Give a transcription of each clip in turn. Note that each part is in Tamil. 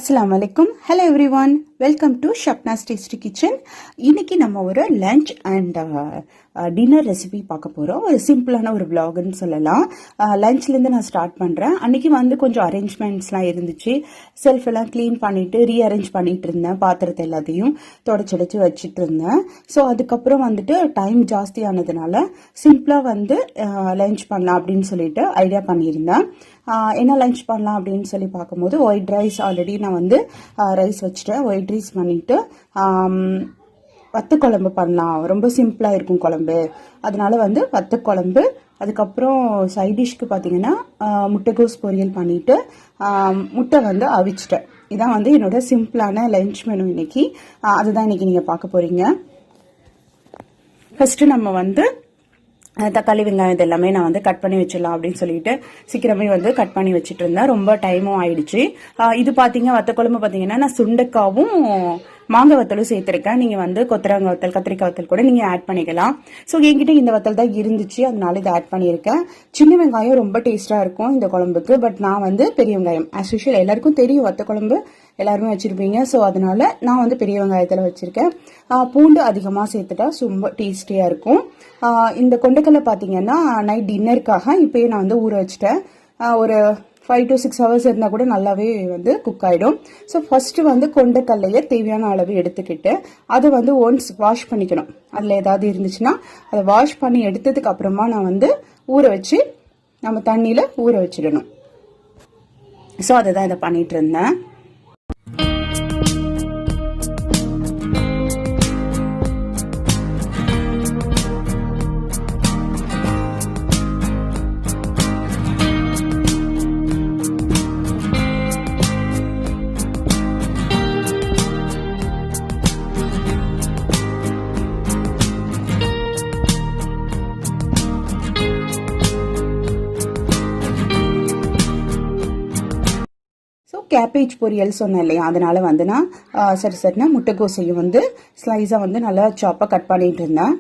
Assalamu alaikum. Hello everyone. Welcome to Shapna's Tasty Kitchen. இன்னைக்கு நம்ம ஒரு லஞ்ச் அண்ட் டின்னர் ரெசிபி பார்க்க போகிறோம். ஒரு சிம்பிளான ஒரு vlogன்னு சொல்லலாம். லஞ்ச்லேருந்து நான் ஸ்டார்ட் பண்ணுறேன். அன்றைக்கி வந்து கொஞ்சம் அரேஞ்ச்மெண்ட்ஸ்லாம் இருந்துச்சு. செல்ஃப் எல்லாம் க்ளீன் பண்ணிவிட்டு ரீஅரேஞ்ச் பண்ணிகிட்டு இருந்தேன். பாத்திரத்தை எல்லாத்தையும் தொடச்சி வச்சுட்டு இருந்தேன். ஸோ அதுக்கப்புறம் வந்துட்டு டைம் ஜாஸ்தி ஆனதுனால சிம்பிளாக வந்து லஞ்ச் பண்ணலாம் அப்படின்னு சொல்லிட்டு ஐடியா பண்ணியிருந்தேன். என்ன லஞ்ச் பண்ணலாம் அப்படின்னு சொல்லி பார்க்கும்போது ஒயிட் ரைஸ் ஆல்ரெடி நான் வந்து ரைஸ் வச்சுட்டேன். ஒயிட் ரைஸ் பண்ணிவிட்டு வத்த குழம்பு பண்ணலாம். ரொம்ப சிம்பிளாக இருக்கும் குழம்பு. அதனால வந்து வத்த குழம்பு, அதுக்கப்புறம் சைட் டிஷ்க்கு பார்த்தீங்கன்னா முட்டைகோஸ் பொரியல் பண்ணிவிட்டு முட்டை வந்து அவிச்சிட்டேன். இதான் வந்து என்னோட சிம்பிளான லஞ்ச் மெனு இன்னைக்கு. அதுதான் இன்னைக்கு நீங்கள் பார்க்க போகிறீங்க. ஃபஸ்ட்டு நம்ம வந்து தக்காளி வெங்காயம் இது எல்லாமே நான் வந்து கட் பண்ணி வச்சிடலாம் அப்படின்னு சொல்லிட்டு சீக்கிரமே வந்து கட் பண்ணி வச்சுட்டு இருந்தேன். ரொம்ப டைமும் ஆயிடுச்சு. இது பார்த்தீங்க வத்த குழம்பு பார்த்தீங்கன்னா நான் சுண்டைக்காவும் மாங்காய் வத்தலும் சேர்த்துருக்கேன். நீங்கள் வந்து கொத்தரங்காய் வத்தல், கத்திரிக்காய் வத்தல் கூட நீங்கள் ஆட் பண்ணிக்கலாம். ஸோ என்கிட்ட இந்த வத்தல் தான் இருந்துச்சு, அதனால இதை ஆட் பண்ணியிருக்கேன். சின்ன வெங்காயம் ரொம்ப டேஸ்ட்டாக இருக்கும் இந்த குழம்புக்கு. பட் நான் வந்து பெரிய வெங்காயம் ஆஸ் யூஷுவல் எல்லாருக்கும் தெரியும் வத்த குழம்பு எல்லாருமே வச்சுருப்பீங்க. ஸோ அதனால நான் வந்து பெரிய வெங்காயத்தில் வச்சுருக்கேன். பூண்டு அதிகமாக சேர்த்துட்டா ரொம்ப டேஸ்டியாக இருக்கும். இந்த கொண்டைக்கடலை பார்த்தீங்கன்னா நைட் டின்னருக்காக இப்போயே நான் வந்து ஊற வச்சுட்டேன். ஒரு 5 to 6 hours இருந்தால் கூட நல்லாவே வந்து குக் ஆகிடும். ஸோ ஃபஸ்ட்டு வந்து கொண்டைக்கடலையை தேவையான அளவு எடுத்துக்கிட்டு அதை வந்து ஒன்ஸ் வாஷ் பண்ணிக்கணும். அதில் ஏதாவது இருந்துச்சுன்னா அதை வாஷ் பண்ணி எடுத்ததுக்கு அப்புறமா நான் வந்து ஊற வச்சு நம்ம தண்ணியில் ஊற வச்சிடணும். ஸோ அதை தான் இதை பண்ணிட்டு இருந்தேன். கேபேஜ் பொரியல் சொன்னேன் இல்லையா, அதனால வந்து நான் சரினா முட்டைக்கோசையும் வந்து ஸ்லைஸாக வந்து நல்லா சாப்பாக கட் பண்ணிட்டு இருந்தேன்.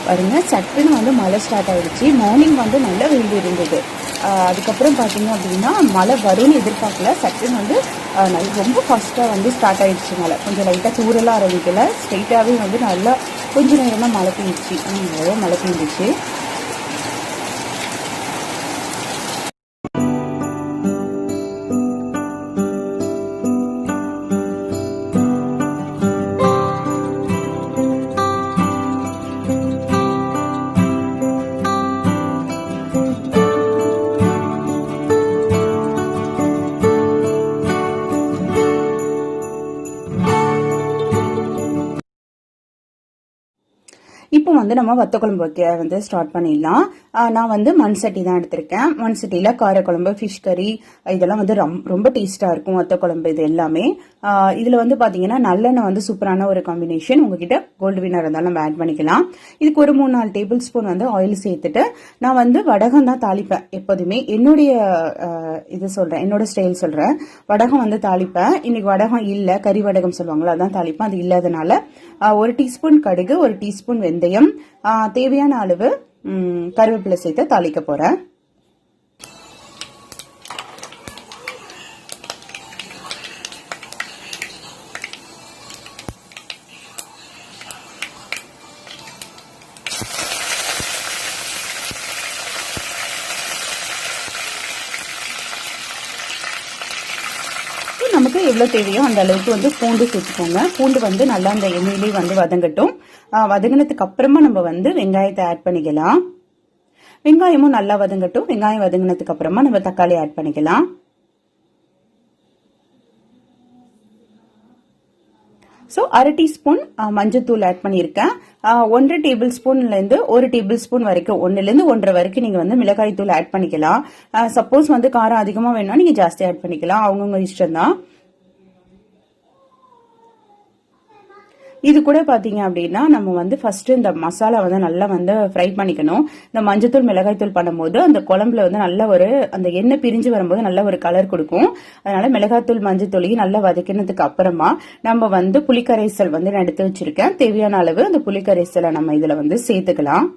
பாருங்க, சட்டுன்னு வந்து மழை ஸ்டார்ட் ஆயிடுச்சு. மார்னிங் வந்து நல்ல வெயில் இருந்தது. அதுக்கப்புறம் பார்த்தீங்க அப்படின்னா மழை வரும்னு எதிர்பார்க்கல. சட்டுன்னு வந்து ரொம்ப ஃபாஸ்ட்டாக வந்து ஸ்டார்ட் ஆயிடுச்சு மழை. கொஞ்சம் லைட்டாக தூரலாம் ஆரம்பிக்கல, ஸ்ட்ரெயிட்டாகவே வந்து நல்லா கொஞ்சம் நேரமாக மழை பெஞ்சிச்சு. மழை பெஞ்சிச்சு. இப்போ வந்து நம்ம வத்த குழம்பு வைக்க வந்து ஸ்டார்ட் பண்ணிடலாம். நான் வந்து மண் சட்டி தான் எடுத்திருக்கேன். மண் சட்டியில் காரக்குழம்பு, ஃபிஷ் கறி இதெல்லாம் வந்து ரொம்ப டேஸ்ட்டாக இருக்கும் வத்த குழம்பு. இது எல்லாமே இதில் வந்து பார்த்தீங்கன்னா நல்லெண்ணெய் வந்து சூப்பரான ஒரு காம்பினேஷன். உங்ககிட்ட கோல்டு வினர் இருந்தாலும் நம்ம ஆட் பண்ணிக்கலாம். இதுக்கு ஒரு 3-4 டேபிள் ஸ்பூன் வந்து ஆயில் சேர்த்துட்டு நான் வந்து வடகம் தான் தாளிப்பேன் எப்போதுமே. என்னுடைய இது சொல்கிறேன், என்னோட ஸ்டைல் சொல்கிறேன். வடகம் வந்து தாளிப்பேன். இன்னைக்கு வடகம் இல்லை, கறி வடகம் சொல்லுவாங்களா, அதான் தாளிப்பேன். அது இல்லாதனால 1 டீஸ்பூன் கடுகு, 1 டீஸ்பூன் வெந்தயம், தேவையான அளவு கருவேப்பிலை சேர்த்து தாளிக்க போறேன். நமக்கு எவ்வளவு தேவையோ அந்த அளவுக்கு வந்து பூண்டு சேர்த்துக்கோங்க. பூண்டு வந்து நல்லா அந்த எண்ணெயிலே வந்து வதங்கட்டும். வதங்கினதுக்கு அப்புறமா நம்ம வந்து வெங்காயத்தை ஆட் பண்ணிக்கலாம். வெங்காயமும் நல்லா வதங்கட்டும். வெங்காயம் வதங்கினதுக்கு அப்புறமா நம்ம தக்காளி ஆட் பண்ணிக்கலாம். ஸோ அரை டீஸ்பூன் மஞ்சத்தூள் ஆட் பண்ணியிருக்கேன். 1 டேபிள் ஸ்பூன்லேருந்து 1 டேபிள் ஸ்பூன் வரைக்கும் 1லேருந்து 1.5 வரைக்கும் நீங்கள் வந்து மிளகாய் தூள் ஆட் பண்ணிக்கலாம். சப்போஸ் வந்து காரம் அதிகமாக வேணும்னா நீங்கள் ஜாஸ்தி ஆட் பண்ணிக்கலாம், அவங்கவுங்க இஷ்டம் தான். இது கூட பாத்தீங்க அப்படின்னா நம்ம வந்து ஃபர்ஸ்ட் இந்த மசாலா வந்து நல்லா வந்து ஃப்ரை பண்ணிக்கணும். இந்த மஞ்சத்தூள் மிளகாய் தூள் பண்ணும்போது அந்த குழம்புல வந்து நல்ல ஒரு அந்த எண்ணெய் பிரிஞ்சு வரும்போது நல்ல ஒரு கலர் கொடுக்கும். அதனால மிளகாத்தூள் மஞ்சத்தூளையும் நல்லா வதக்கினதுக்கு அப்புறமா நம்ம வந்து புளிக்கரைசல் வந்து நான் எடுத்து வச்சிருக்கேன். தேவையான அளவு அந்த புளிக்கரைசலை நம்ம இதுல வந்து சேர்த்துக்கலாம்.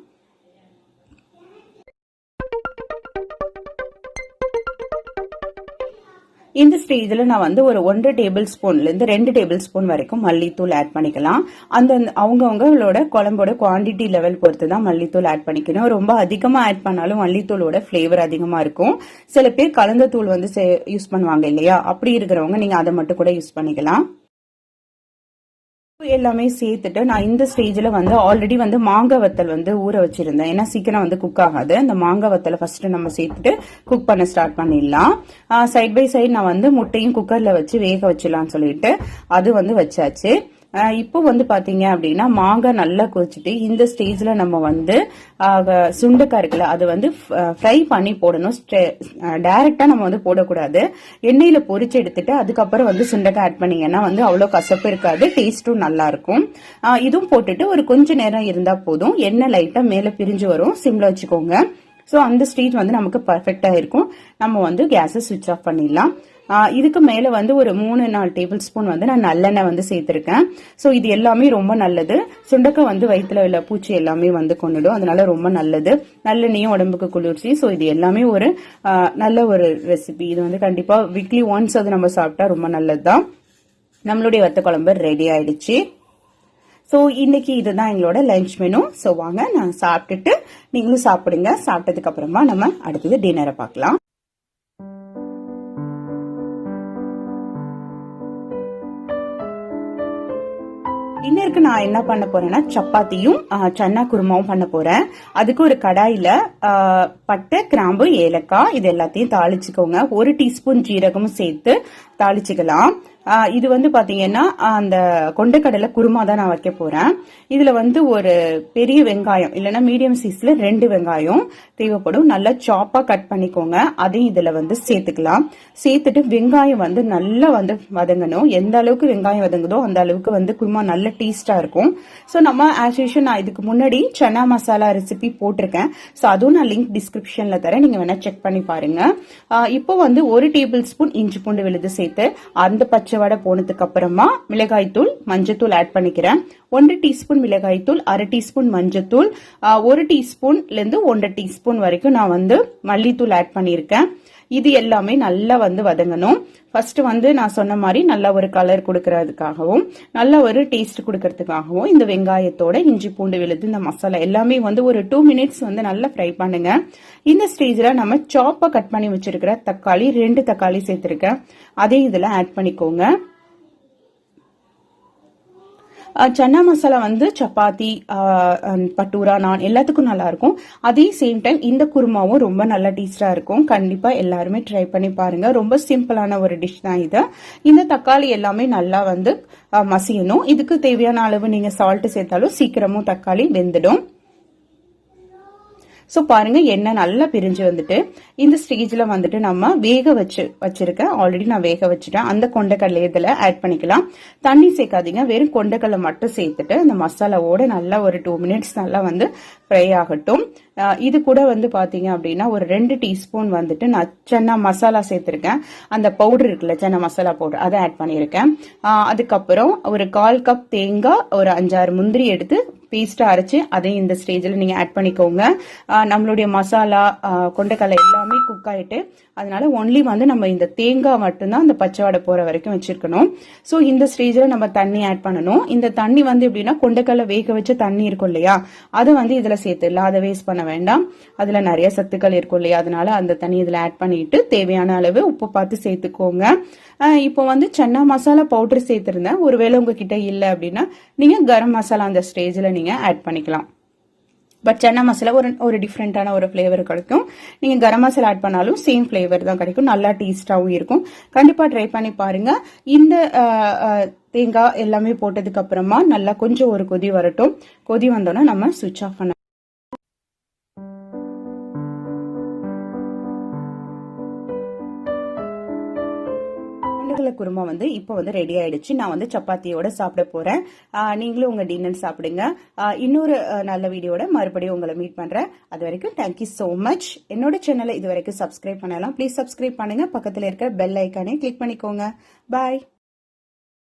இந்த ஸ்டேஜ்ல நான் வந்து ஒரு 1 டேபிள் ஸ்பூன்ல இருந்து 2 டேபிள் ஸ்பூன் வரைக்கும் மல்லித்தூள் ஆட் பண்ணிக்கலாம். அந்த அவங்கவுங்களோட குழம்போட குவான்டிட்டி லெவல் பொறுத்து தான் மல்லித்தூள் ஆட் பண்ணிக்கணும். ரொம்ப அதிகமா ஆட் பண்ணாலும் மல்லித்தூளோட ஃபிளேவர் அதிகமா இருக்கும். சில பேர் கலந்த தூள் வந்து யூஸ் பண்ணுவாங்க இல்லையா, அப்படி இருக்கிறவங்க நீங்க அதை மட்டும் கூட யூஸ் பண்ணிக்கலாம். எல்லாமே சேர்த்துட்டு நான் இந்த ஸ்டேஜ்ல வந்து ஆல்ரெடி வந்து மாங்காய் வத்தல் வந்து ஊற வச்சிருந்தேன். ஏன்னா சீக்கிரம் வந்து குக் ஆகாது. அந்த மாங்காய் வத்தலை ஃபர்ஸ்ட் நம்ம சேர்த்துட்டு குக் பண்ண ஸ்டார்ட் பண்ணிடலாம். சைட் பை சைடு நான் வந்து முட்டையும் குக்கர்ல வச்சு வேக வச்சிடலாம்னு சொல்லிட்டு அது வந்து வச்சாச்சு. இப்போ வந்து பாத்தீங்க அப்படின்னா மாங்காய் நல்லா கொதிச்சுட்டு இந்த ஸ்டேஜ்ல நம்ம வந்து சுண்டைக்காய் இருக்குல்ல அது வந்து ஃப்ரை பண்ணி போடணும். டைரக்டா நம்ம வந்து போடக்கூடாது. எண்ணெயில பொரிச்சு எடுத்துட்டு அதுக்கப்புறம் வந்து சுண்டைக்காய் ஆட் பண்ணீங்கன்னா வந்து அவ்வளவு கசப்பு இருக்காது, டேஸ்டும் நல்லா இருக்கும். இதுவும் போட்டுட்டு ஒரு கொஞ்ச நேரம் இருந்தா போதும். எண்ணெய் லைட்டா மேல பிரிஞ்சு வரும், சிம்ல வச்சுக்கோங்க. ஸோ அந்த ஸ்டேஜ் வந்து நமக்கு பர்ஃபெக்டா இருக்கும். நம்ம வந்து கேஸை சுவிட்ச் ஆஃப் பண்ணிடலாம். இதுக்கு மேல வந்து ஒரு 3-4 டேபிள் ஸ்பூன் வந்து நான் நல்லெண்ணெய் வந்து சேர்த்திருக்கேன். ஸோ இது எல்லாமே ரொம்ப நல்லது. சுண்டக்காய் வந்து வயிற்றுல உள்ள பூச்சி எல்லாமே வந்து கொண்டுடும், அதனால ரொம்ப நல்லது. நல்லெண்ணெயும் உடம்புக்கு குளிர்ச்சி. ஸோ இது எல்லாமே ஒரு நல்ல ஒரு ரெசிபி. இது வந்து கண்டிப்பா வீக்லி ஒன்ஸ் அது நம்ம சாப்பிட்டா ரொம்ப நல்லதுதான். நம்மளுடைய வத்த குழம்பு ரெடி ஆயிடுச்சு. ஸோ இன்னைக்கு இதுதான் எங்களோட லஞ்ச் மெனு. ஸோ வாங்க நான் சாப்பிட்டுட்டு நீங்களும் சாப்பிடுங்க. சாப்பிட்டதுக்கு அப்புறமா நம்ம அடுத்தது டின்னரை பார்க்கலாம். டின்னருக்கு நான் என்ன பண்ண போறேன்னா சப்பாத்தியும் சன்னா குருமாவும் பண்ண போறேன். அதுக்கு ஒரு கடாயில பட்டை, கிராம்பு, ஏலக்காய் இது எல்லாத்தையும் தாளிச்சுக்கோங்க. 1 டீஸ்பூன் ஜீரகமும் சேர்த்து தாளிச்சுக்கலாம். இது வந்து பாத்தீங்கன்னா அந்த கொண்டைக்கடலை குருமா தான் நான் வைக்க போறேன். இதுல வந்து ஒரு பெரிய வெங்காயம் இல்லைன்னா மீடியம் சைஸ்ல 2 வெங்காயம் தேவைப்படும். நல்லா சாப்பா கட் பண்ணிக்கோங்க. அதையும் இதுல வந்து சேர்த்துக்கலாம். சேர்த்துட்டு வெங்காயம் வந்து நல்லா வந்து வதங்கணும். எந்த அளவுக்கு வெங்காயம் வதங்குதோ அந்த அளவுக்கு வந்து குருமா நல்ல டேஸ்டா இருக்கும். ஸோ நம்ம ஆஸ் யூஷுவல் நான் இதுக்கு முன்னாடி சன்னா மசாலா ரெசிபி போட்டிருக்கேன். ஸோ அதுவும் நான் லிங்க் டிஸ்கிரிப்ஷன்ல தரேன், நீங்க வேணா செக் பண்ணி பாருங்க. இப்போ வந்து 1 டேபிள் ஸ்பூன் இஞ்சி பூண்டு விழுது சேர்த்து அந்த பச்சை வடை போனதுக்கு அப்புறமா மிளகாய் தூள் மஞ்சத்தூள் ஆட் பண்ணிக்கிறேன். 1 டீஸ்பூன் மிளகாய் தூள், அரை டீஸ்பூன் மஞ்சத்தூள், 1 டீஸ்பூன்ல இருந்து 1.5 டீஸ்பூன் வரைக்கும் நான் வந்து மல்லித்தூள் ஆட் பண்ணியிருக்கேன். இது எல்லாமே நல்லா வந்து வதங்கணும். ஃபர்ஸ்ட் வந்து நான் சொன்ன மாதிரி நல்ல ஒரு கலர் கொடுக்கறதுக்காகவும் நல்ல ஒரு டேஸ்ட் கொடுக்கறதுக்காகவும் இந்த வெங்காயத்தோட இஞ்சி பூண்டு விழுது இந்த மசாலா எல்லாமே வந்து ஒரு 2 மினிட்ஸ் வந்து நல்லா ஃப்ரை பண்ணுங்க. இந்த ஸ்டேஜ்ல நம்ம சாப்பா கட் பண்ணி வச்சிருக்கிற தக்காளி 2 தக்காளி சேர்த்திருக்கேன். அதே இதுல ஆட் பண்ணிக்கோங்க. சன்னா மசாலா வந்து சப்பாத்தி, பட்டூரா, நான் எல்லாத்துக்கும் நல்லா இருக்கும். அதே சேம் டைம் இந்த குருமாவும் ரொம்ப நல்ல டேஸ்டா இருக்கும். கண்டிப்பா எல்லாருமே ட்ரை பண்ணி பாருங்க. ரொம்ப சிம்பிளான ஒரு டிஷ் தான் இது. இந்த தக்காளி எல்லாமே நல்லா வந்து மசியணும். இதுக்கு தேவையான அளவு நீங்க சால்ட் சேர்த்தாலும் சீக்கிரமும் தக்காளி வெந்துடும். ஸோ பாருங்க எண்ணெய் நல்லா பிரிஞ்சு வந்துட்டு இந்த ஸ்டேஜ்ல வந்துட்டு நம்ம வேக வச்சிருக்கேன். ஆல்ரெடி நான் வேக வச்சுட்டேன். அந்த கொண்டைக்கடலை இதில் ஆட் பண்ணிக்கலாம். தண்ணி சேர்க்காதீங்க, வெறும் கொண்டைக்கடலை மட்டும் சேர்த்துட்டு அந்த மசாலாவோட நல்லா ஒரு 2 மினிட்ஸ் நல்லா வந்து ஃப்ரை ஆகட்டும். இது கூட வந்து பாத்தீங்க அப்படின்னா ஒரு 2 டீஸ்பூன் வந்துட்டு நான் சன்னா மசாலா சேர்த்திருக்கேன். அந்த பவுடர் இருக்குல்ல சன்னா மசாலா பவுடர் அதை ஆட் பண்ணியிருக்கேன். அதுக்கப்புறம் ஒரு 1/4 கப் தேங்காய், ஒரு 5-6 முந்திரி எடுத்து பேஸ்டா அரைச்சு அதையும் இந்த ஸ்டேஜ்ல நீங்க ஆட் பண்ணிக்கோங்க. நம்மளுடைய மசாலா கொண்டைக்கடலை எல்லாமே குக் ஆயிட்டு அதனால ஒன்லி வந்து நம்ம இந்த தேங்காய் மட்டும்தான் அந்த பச்சை வடை போற வரைக்கும் வச்சிருக்கணும். ஸோ இந்த ஸ்டேஜ்ல நம்ம தண்ணி ஆட் பண்ணணும். இந்த தண்ணி வந்து எப்படின்னா கொண்டைக்கடலை வேக வச்ச தண்ணி இருக்கும் இல்லையா, அதை வந்து இதுல சேர்த்துடலாம். அதை வேஸ்ட் பண்ண வேண்டாம். அதுல நிறைய சத்துக்கள் இருக்கும் இல்லையா, அதனால அந்த தண்ணி இதுல ஆட் பண்ணிட்டு தேவையான அளவு உப்பு பார்த்து சேர்த்துக்கோங்க. இப்போ வந்து சன்னா மசாலா பவுடர் சேர்த்திருந்தேன். ஒருவேளை உங்ககிட்ட இல்லை அப்படின்னா நீங்க கரம் மசாலா அந்த ஸ்டேஜ்ல நீங்க ஆட் பண்ணிக்கலாம். பட் சன்னா மசாலா ஒரு டிஃப்ரெண்டான ஒரு ஃப்ளேவர் கிடைக்கும். நீங்க கரம் மசாலா ஆட் பண்ணாலும் சேம் ஃப்ளேவர் தான் கிடைக்கும். நல்லா டேஸ்டாவும் இருக்கும். கண்டிப்பா ட்ரை பண்ணி பாருங்க. இந்த தேங்காய் எல்லாமே போட்டதுக்கு அப்புறமா நல்லா கொஞ்சம் ஒரு கொதி வரட்டும். கொதி வந்தோன்னா நம்ம சுவிட்ச் ஆஃப் பண்ண. குருமா வந்து இப்போ வந்து ரெடி ஆயிடுச்சு. நான் வந்து சப்பாத்தியோட சாப்பிட போறேன். நீங்களும் உங்க டின்னர் சாப்பிடுங்க. இன்னொரு நல்ல வீடியோட மறுபடியும் உங்களை மீட் பண்றேன். அது வரைக்கும் தேங்க்யூ சோ மச். என்னோட சேனலை இது வரைக்கும் சப்ஸ்கிரைப் பண்ணலாம். ப்ளீஸ் சப்ஸ்கிரைப் பண்ணுங்க. பக்கத்தில் இருக்கிற பெல் ஐக்கானே கிளிக் பண்ணிக்கோங்க. பாய்.